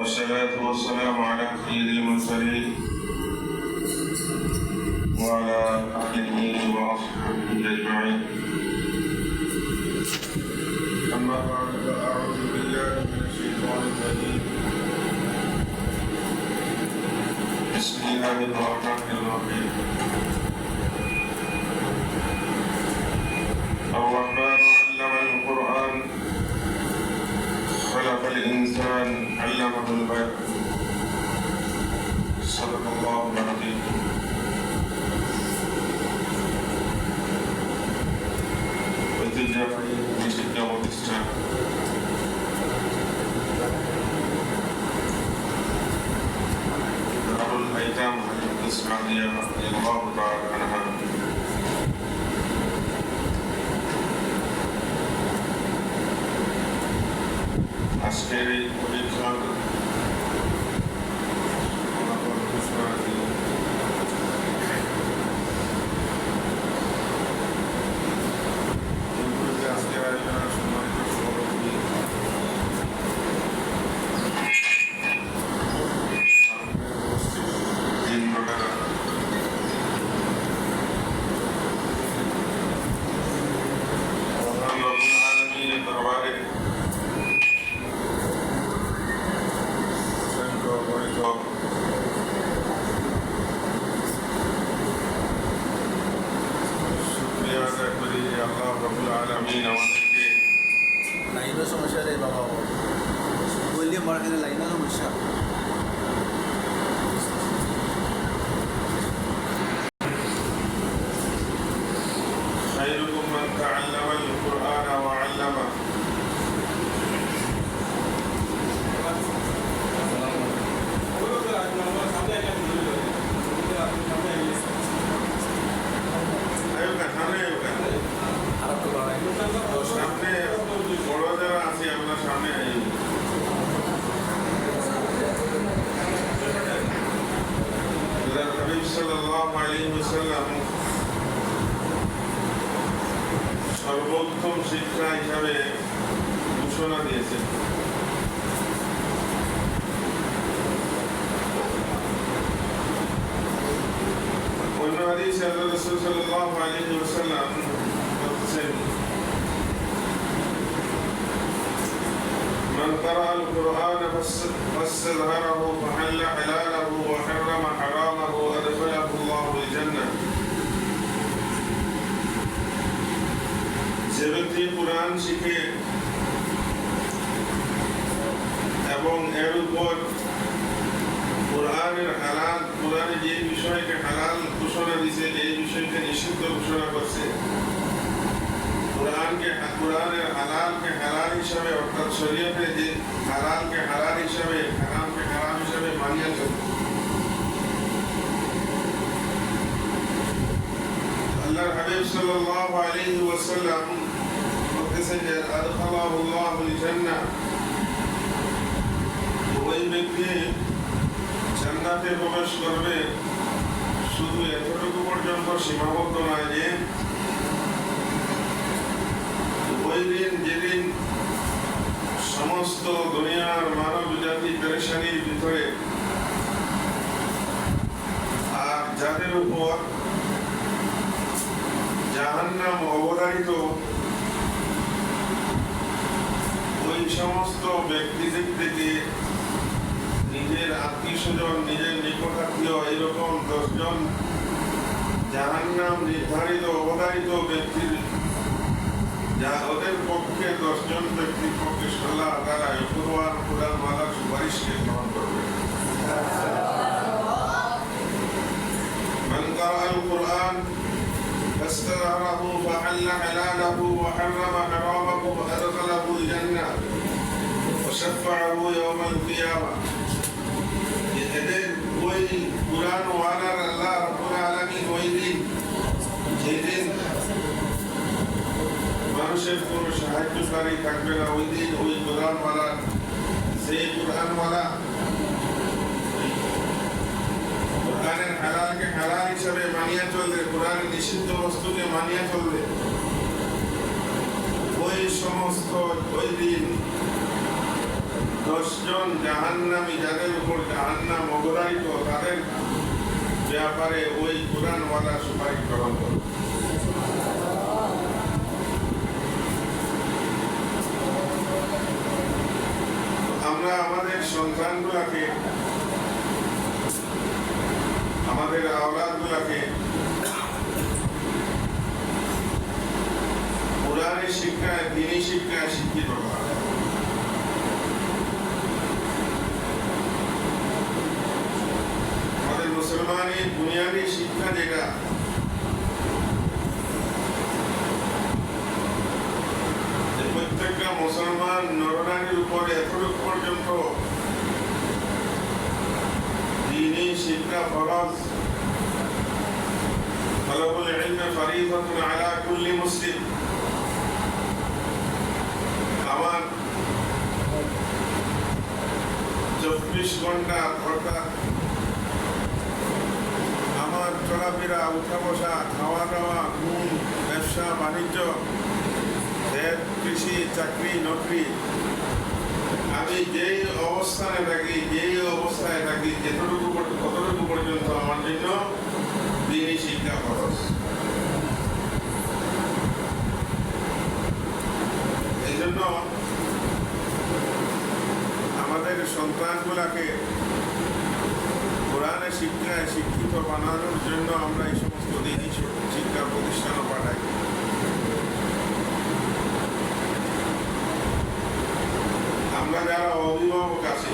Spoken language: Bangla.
والصلاة والسلام على سيد المرسلين وعلى آله وأصحابه أجمعين. أما بعد فأعوذ بالله من الشيطان الرجيم. بسم الله الرحمن الرحيم. الرحمن علم القرآن خلق الإنسان علمه البيان. صدق الله العظيم. ঐতিহ্যবাহী শিক্ষা প্রতিষ্ঠান দারুল আইতাম ইসলামিয়া রাদিয়াল্লাহু তাআলা আনহা আজকের এই পরীক্ষার লাইনের সমস্যা রে বাবা, বললে মার্কেটে লাইনের সমস্যা। خيركم من تعلم القرآن وعلمه. সামনে বড় যারা আছি আমরা সামনে হাবিব সাল্লাল্লাহু আলাইহি ওয়াসাল্লাম সর্বোত্তম শিক্ষা হিসাবে ঘোষণা দিয়েছেন। অন্য হাদিসে আল্লাহ রাসূল সাল্লাল্লাহু আলাইহি ওয়াসাল্লাম বলেছেন, من قرأ القرآن فاستظهره فحل حلاله وحرم حرامه أدخله الله الجنة. যে ব্যক্তি কুরআন শিখে এবং এর উপর কুরআনের হালাল, কুরআনে যে বিষয়কে হালাল ঘোষণা দিয়েছে, এই বিষয়কে নিষিদ্ধ ঘোষণা করছে, কুরআনের হালালকে হালাল হিসাবে, অর্থাৎ শরীয়তে যে হালালকে হালাল হিসাবে, হারামকে হারাম হিসাবে মানিয়ে চলে, আল্লাহর হাবিব সাল্লাল্লাহু আলাইহি ওয়াসাল্লাম বলতেছেন যে আদখালাহুল্লাহুল জান্নাহ, ওই ব্যক্তি জান্নাতে প্রবেশ করবে। শুধু এতটুকু পর্যন্ত সীমাবদ্ধ নয় যে ওই দিন, যেদিন সমস্ত দুনিয়ার মানব জাতি পেরেশানির ভিতরে, আর যাদের উপর জাহান্নাম অবধারিত, ওই সমস্ত ব্যক্তিদের থেকে নিজের আত্মীয় স্বজন, নিজের নিকটাত্মীয়, এইরকম 10 জন জাহান্নাম নির্ধারিত অবধারিত ব্যক্তির, যা ওদের পক্ষে 10 জন ব্যক্তির পক্ষে আল্লাহ তাআলা কুরআন মালার সুপারিশকে গ্রহণ করবে। من قرأ القرآن فاستظهره فحل حلاله وحرم حرامه وأدخله الجنة وشفعه يوم القيامة. এদের ওই কুরআন ওয়ালার আল্লাহ রাব্বুল আলামিন ওই দিন, যেদিন মানুষের কোনো সাহায্যকারী থাকবে না, ওই দিন ওই কুরআনওয়ালা, সেই কুরআনওয়ালা কুরআনের হালালকে হালাল হিসাবে মানিয়ে চলবে, কুরআনের নিষিদ্ধ বস্তুকে মানিয়ে চলবে। ওই সমস্ত ওই দিন 10 জন জাহান্নামী যাদের উপর জাহান্নাম অবধারিত তাদের ব্যাপারে ওই কোরআনওয়ালা সুপারিশ গ্রহণ করবে। আমরা আমাদের সন্তানগুলাকে, আমাদের আওলাদগুলাকে কোরআনের শিক্ষায়, দ্বীনি শিক্ষায় শিক্ষিত করা। আমাদের মুসলমানের বুনিয়াদী শিক্ষা যেটা, প্রত্যেকটা মুসলমান নরনারীর উপরে এতটুকু পর্যন্ত দ্বীনি শিক্ষা ফরজ। তলবুল ইলম ফরিদাতুন আলা কুল্লি মুসলিম। আমার 24 ঘন্টা অর্থাৎ আমার চলাফেরা, উঠা বসা, খাওয়া দাওয়া, ঘুম, ব্যবসা বাণিজ্য, কৃষি, চাকরি, নকরি, আমি যেই অবস্থায় থাকি কতটুকু পর্যন্ত আমার জন্য দ্বীনি শিক্ষা খরচ। এই জন্য আমাদের সন্তানগুলাকে কোরআনের শিক্ষায় শিক্ষিত বানানোর জন্য আমরা এই সমস্ত দ্বীনি শিক্ষা প্রতিষ্ঠানও পাঠাই। আমরা যারা অভিভাবক আছি,